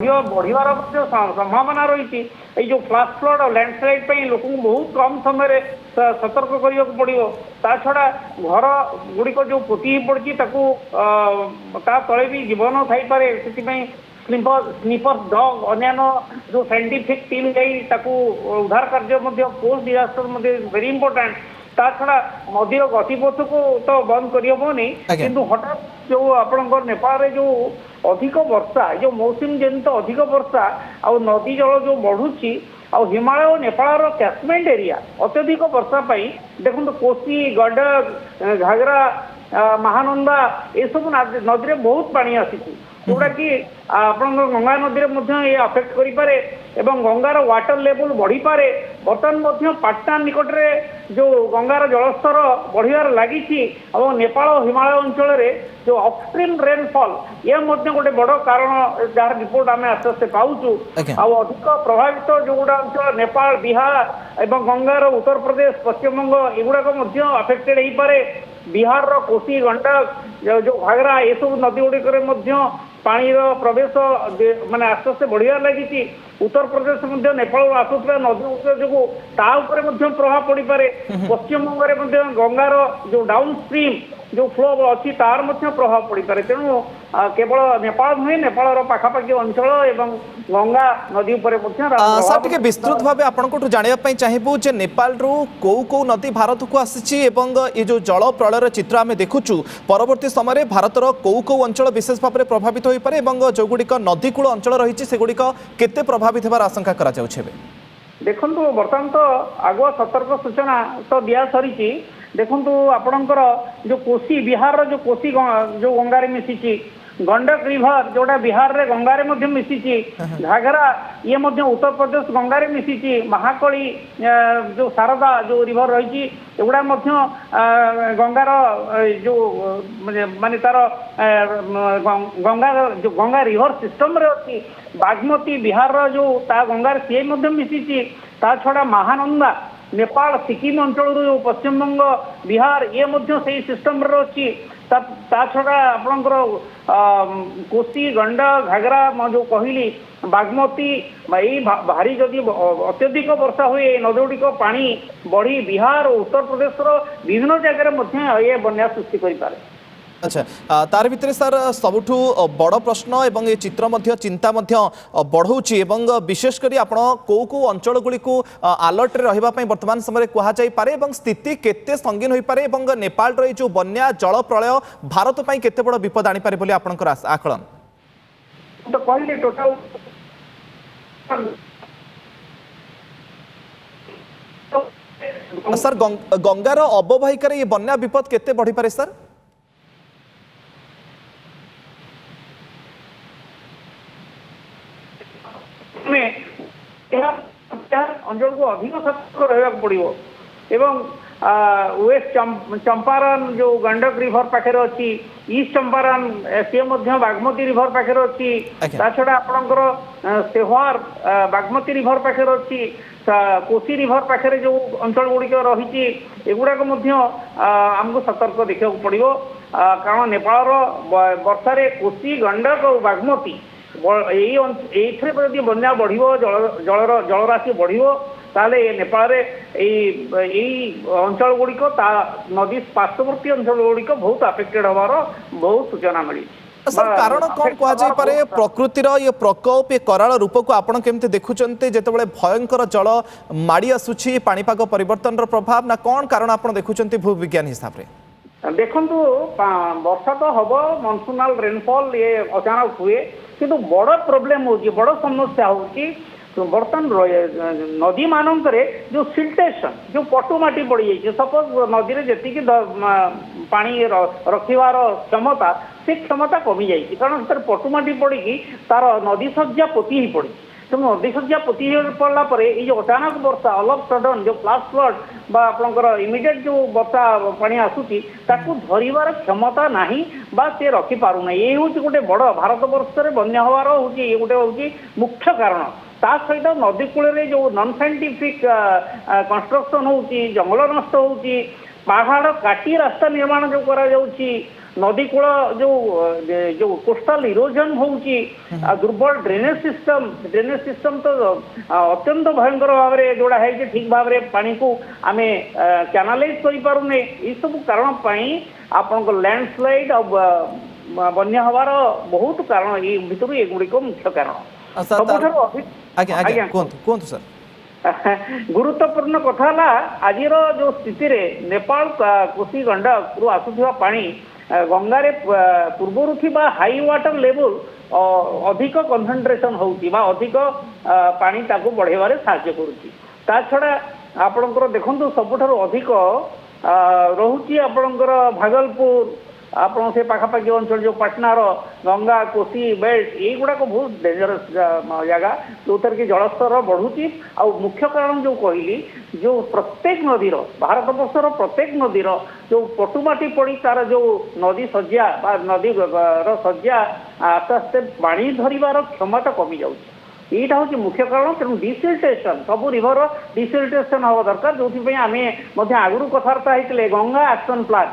बढ़िवार संभावना रही जो फ्लाश फ्लड और लैंडस्लाइड लोक बहुत कम समय सतर्क करने पड़ो ता छड़ा घर गुड़िक जो पोती पड़ी तले भी जीवन थईपे से स्नीपर डग अन्य जो साइंटिफिक टीम जाई उद्धार कार्य पोस्ट डिजास्टर वेरी इंपोर्टेंट ता छड़ा नदी गतिपथ को तो बंद करहबनी किंतु हठात जो आपंकर नेपाल जो अधिक वर्षा जो मौसम जनित अधिक वर्षा आ नदी जल जो बढ़ुची आ हिमालय और नेपाल कैचमेंट एरिया अत्यधिक वर्षा देखो कोसी गंडक घाघरा महानंदा ये सब नदी में बहुत पानी आसी जोटा कि आप गंगा नदी में अफेक्ट करे एवं गंगार वाटर लेवल बढ़ी पारे बर्तमान पाटना निकट में जो गंगार जलस्तर बढ़ियार लगी नेपाल और हिमालय अंचल जो अपस्ट्रीम रेनफॉल ये गोटे बड़ कारण जार रिपोर्ट आम आस्ते आस्ते पाऊँ अधिक प्रभावित जो गुड़ा अंचल नेपाल बिहार एवं गंगार उत्तर प्रदेश पश्चिमबंग युवाक अफेक्टेड हो पारे बिहार कोसी गंडक जो घाघरा ये सब नदी गुड़िक पानी प्रवेश माने आस्ते आस्ते बढ़िया लगी उत्तर प्रदेश नेपाल आसुवा नदी जो प्रभाव पड़ पारे पश्चिमबंग गंगार जो डाउन स्ट्रीम जो फ्लो अच्छी तार प्रभाव पड़ पारे तेणु केवल नेपाल नुहे नेपाल पाखापाखि अंचल एवं गंगा नदी सर टिके विस्तृत भाव आपको जानापी चाहबू जे नेपाल रू कौ नदी भारत को आसी ये जो जल प्रलयर चित्र आम देखुचु परवर्ती समय भारतर कौ अंचल विशेष भाव में प्रभावित हो पारे जो गुड़िक नदीकूल अंचल रही से गुड़िक केते प्रभावित होबार आशंका करा जाउछे देखु बर्तमान तो आगुआ सतर्क सूचना तो दिया सरी देखु आपणकर जो कोसी बिहार जो कोसी जो गंगार मिसी गंडक रिभर जोटा बिहार रे गंगार मिसी घाघरा ये उत्तर प्रदेश गंगार मिसी महाकाली जो शारदा जो रिभर रही एगुड़ा गंगार जो माने तार गंगा जो गंगा रिभर सिस्टम रे अच्छी बागमती बिहार जो ता गंगार सी मिसी ता छड़ा महानंदा नेपाल सिक्किम अंचल जो पश्चिमबंग बिहार ये से सिस्टम अच्छी ता छड़ा आपणकर कोसी गंडक घाघरा जो कहली बागमती भारी जदि अत्यधिक वर्षा हुए नदी गुड़िक पानी बढ़ी बिहार और उत्तर प्रदेश विभिन्न जगह ये बन्या सृष्टि करें। अच्छा तार भितर सर सबुठु बड़ प्रश्न एवं ये चित्र चिंता बढ़ाऊँगी विशेषकर आपण कौ अंचल गुड़ी को अलर्ट रही वर्तमान समय कहुई पारे स्थिति केते संगीन हो पारे नेपाल जो बन्या जल प्रलय भारत पर केते बड़ विपद आनी पारे बोली आपनकर आकलन तो कहली टोटल सर गंगार अववाहिकार ये बन्या विपद केते बढ़ी पारे सर अंचल को अधिक सतर्क रहा पड़ो एवं वेस्ट चंपारण जो गंडक रिभर पाखे अच्छी ईस्ट चंपारण सी बागमती रिभर पाखे अच्छी छड़ा आपणकर सेवार बागमती रिभर पाखे अच्छी कोसी रिभर पाखे जो अंचल गुड़िक रही एगुड़ाक आमको सतर्क देखा पड़ो कारण नेपाल वर्षार कोसी गंडक और बागमती यदि बन्या बढ़ जलराशि बढ़ो ताले नेपाल अंचल गुड़िक नदी पार्श्ववर्ती अंचल गुड़िक बहुत अफेक्टेड होवार बहुत सूचना मिली। सर कारण कौन कह पारे प्रकृतिर ये प्रकोप ये कराल रूप को आपड़ केमती देखुंते जिते भयंकर जल माड़ी आसूची पाणीपाग परिवर्तन प्रभाव ना कौन कारण आप देखुंत भूविज्ञान हिसाब से देखु वर्षा तो हम मनसूनाल रेनफॉल ये अचानक हुए किंतु बड़ प्रोब्लेम हो बड़ समस्या हो बर्तमान नदी मानक जो सिल्टेशन जो पटुमाटी पड़ जाए सपोज नदी में जी पानी रखार क्षमता से क्षमता कमी जाए कारण पटुमाटी पड़ी तार नदी सज्जा पोती ही पड़ी तेणु नदी सज्जा पोती पड़ला जो अचानक वर्षा ऑल ऑफ सडन जो फ्लाश फ्लड आपंकर इमिडिएट जो वर्षा पानी आसूची धरिबार क्षमता नहीं बा से रखिपारूना ये हूँ गोटे बड़ भारत वर्ष में बन्या हबार हूँ ये गोटे हूँ मुख्य कारण ता सहित नदी कूल जो नन साइंटिफिक कंस्ट्रक्शन हो जंगल नष्ट हो पहाड़ काटी रास्ता निर्माण जो करा नदी कूल जो जो कोस्टाल इरोजन होउची दुर्बल ड्रेनेज सिस्टम तो अत्यंत भयंकर भाव में जोड़ा है ठीक भाव में पानी को आम कैनालाइज कर पारुने ये सब कारण आपन लैंडस्लाइड बन्या हवार बहुत कारण ये भीतर एगुड़िक मुख्य कारण सर गुरुत्वपूर्ण कथा आज जो स्थिति रे नेपाल कोसी गंडक रु आसुथिबा पानी गंगा रे पूर्वरु थिबा हाई वाटर लेवल अधिक कंसंट्रेशन होउची बा अधिक पानी ताको बढ़ेबारे सहायता करूची ता छडा आपनकर देखंतु सबुठारु अधिक रहुची आपनकर भागलपुर आपण से पाखापाखि अंचल जो पटनार गंगा कोसी बेल्ट युवाक बहुत डेंजरस जगह जो थर कि जलस्तर बढ़ुची आ मुख्य कारण जो कहली जो प्रत्येक नदीर भारत वर्षर प्रत्येक नदीर जो पटुमाटी पड़ी तार जो नदी सज्जा नदी सज्जा आस्ते आस्ते पानी धरिबार क्षमता कमी जाउची এইটা হচ্ছে মুখ্য কারণ তেমন ডিসিল্টেশন সবু রিভর ডিসিল্টেশন হওয়া দরকার যেটি আমি আগু কথাবার্তা হয়েছিল গঙ্গা আক্শন প্লান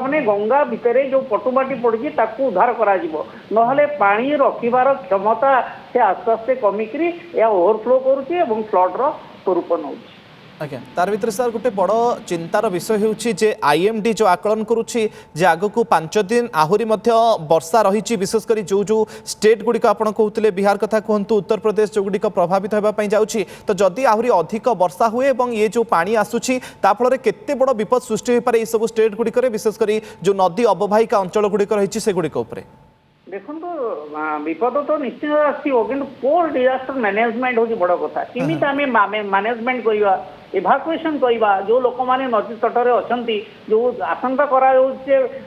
মানে গঙ্গা ভিতরে যে পটুমাটি পড়ি তাকে উদ্ধার করা নহলে পানি রখিবার ক্ষমতা সে আস্তে আস্তে কমিকি ওভরফ্লো করুছি এবং ফ্লডর স্বরূপ নଉଛି आज्ञा तार भितर सर गोटे बड़ चिंतार विषय होउछि जे आईएमडी जो आकलन करुछि जे आगो को 5 दिन आहुरी मध्य वर्षा रही विशेषकर जो जो स्टेट गुड़िक आपण कहते बिहार कथा कहतु उत्तर प्रदेश जो गुड़िक प्रभावित होगा जाऊँगी तो जदि आहुरी अधिक वर्षा हुए और ये जो पानी आसूची ताफल केते बड़ विपद सृष्टि हो पारे सब स्टेट गुड़िक विशेषकर जो नदी अववाहिका अंचल गुड़िक रही से गुड़िक देखो विपद तो निश्चित आसो कि पोर डिजास्टर मैनेजमेंट हूँ बड़ कथा किमी आम मैनेजमेंट करवा इभाकुएसन करवा जो लोक मैंने नदी तटरे अच्छा जो आशंका करा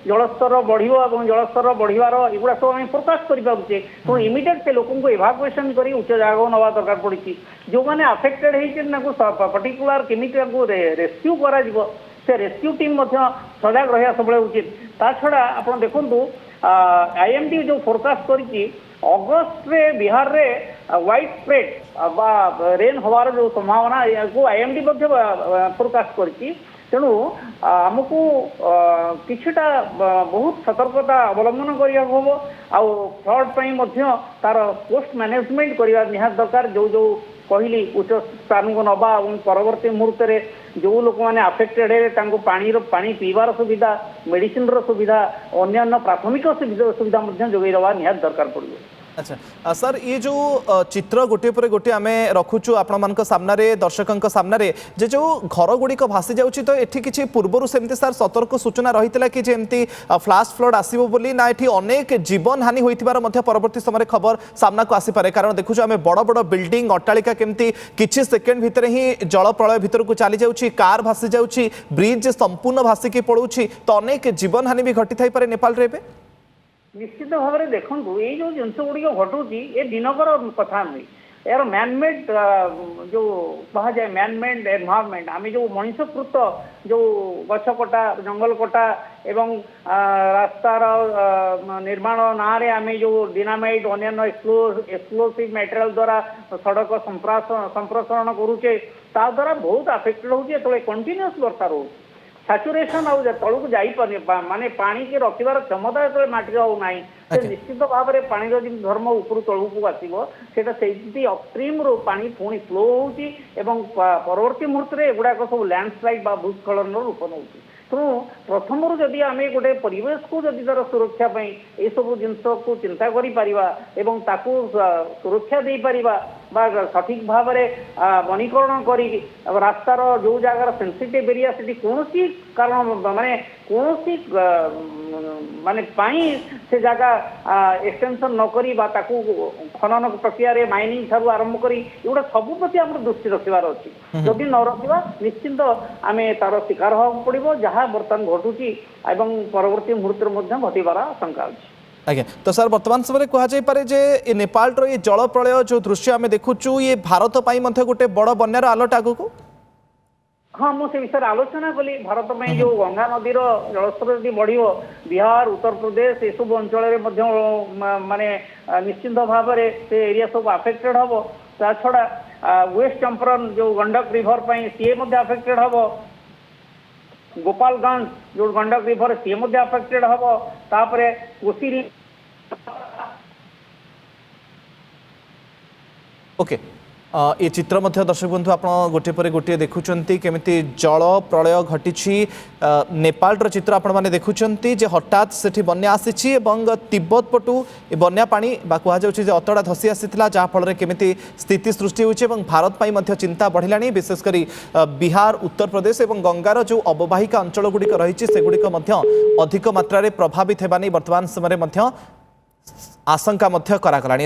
जलस्तर बढ़ो और जलस्तर बढ़वार एगुड़ा सब आम फोरकास्ट करें तो इमिडिएट से लोक इभाकुएसन कर उच्च जगह नवा दरकार पड़ी जो मैंने अफेक्टेड होती पर्टिकुलर केमी रेस्क्यू करा से रेस्क्यू टीम सजग रहा सब उचित ता छड़ा आप देखु आईएमडी जो फोरकास्ट करी अगस्ट रे बिहार रे वाइड स्प्रेड रेन हवार जो संभावना को आईएमडी फोरकास्ट करी तेणु आमको किछिटा बहुत सतर्कता अवलंबन करिया होबो आ फ्लड तार पोस्ट मैनेजमेंट करवा निहात दरकार जो जो कहली उच्च स्थान को नवा और परवर्ती मुहूर्त में जो लोक मैंने अफेक्टेड है पानी पीबार सुविधा मेडिसिन सुविधा अन्य प्राथमिक सुविधा जोगई दवा निहात दरकार पड़ो अच्छा सर ये जो चित्र गोटे पर गोटे आम रखुचु आपण सामने दर्शकों सामने जे जो घर गुड़िक भासी जाऊँगी तो ये किसी पूर्वर सेमती सर सतर्क सूचना रही है कि जमी फ्लाश फ्लड आसो बोली ना ये अनेक जीवन हानि होइथिबार मध्य परवर्ती समय खबर सामना को आसीपे कारण देखुछु आम बड़ बड़ बिल्डिंग अट्टालिका केमती किछि सेकेंड भितर ही जल प्रलय भितर को चली जाऊँगी कार भासी जाऊँगी ब्रिज संपूर्ण भासिकी पड़ुछि तो अनेक जीवन हानि भी घटी थाई पारे नेपाल रे निश्चित भाव में देखु ये जो जिनस गुड़िक घटुची ये दिनकर कथा नुहे यार मैनमेड जो कह जाए मैनमेड एनवायरनमेंट आम जो मनुष्यकृत जो गछ कटा जंगल कटा एवं रास्तार निर्माण ना आम जो डिनामाइट अन्य एक्सप्लोसिव मटेरियल द्वारा सड़क संप्रसारण करुचे ता द्वारा बहुत अफेक्टेड होते कंटिन्यूअस वर्षा रोचे सैचुरेशन तलू जापर माने पानी के रखार क्षमता जो माटी ना निश्चित भाव में पानी धर्म ऊपर तलू आसो से अपस्ट्रीम रू पानी पुणी फ्लो हो परवर्ती मुहूर्त में एगुड़ाक सब लैंडस्लाइड भूस्खलन रूप नौ तेणु प्रथम जदि आम गोटे परिवेश को जदि तार सुरक्षापी ये सब जिनस को चिंता करें सुरक्षा दे पारिबा सठिक भाव में वनीकरण कर रास्तार जो जगार सेंसिटिव एरिया से कौन कारण माने कौन माने से जगह एक्सटेंशन न करी खनन प्रक्रिया रे माइनिंग ठारू आरंभ करी एगुड़ा सबु प्रति आम दृष्टि रखार अच्छी जदि न रखा निश्चिंत आम तार शिकार होगा पड़ो जहाँ बर्तमान घटुची एवं परवर्ती मुहूर्त घटबार आशंका अच्छी आज्ञा तो सर वर्तमान समय कहुपे जे नेपाल ये जल प्रलय जो दृश्य आम देखुचु ये भारत पर गोटे बड़ बन्यार आलर्ट आगु को हाँ मुझे विषय आलोचना कली भारत में जो गंगा नदीर जलस्तर यदि बढ़ो बिहार उत्तर प्रदेश ये सब अंचल माने निश्चिंत भाव में से एरिया सब अफेक्टेड हम ता छड़ा वेस्ट चंपारण जो गंडक रिभर सी अफेक्टेड हम गोपालगंज जो गंडक रिवर सी अफेक्टेड हम तापर कोसी ओके ये चित्र मध्य दर्शक बंधु आप गोटे पर गोटे देखुं केमी जल प्रलय घटी नेपाल चित्र आपण मैंने देखुं जे हठात से बन्या आसी तिब्बत पटू बन्या पानी कहुचे अतड़ा धसी आसाला जहाँफल केमी स्थिति सृष्टि होती भारत पर चिंता बढ़ला विशेषकर बिहार उत्तर प्रदेश और गंगार जो अववाहिका अंचल गुड़िक रही सेगुड़िक अधिक मात्रा प्रभावित होगा वर्तमान समय आशंका करागलानी।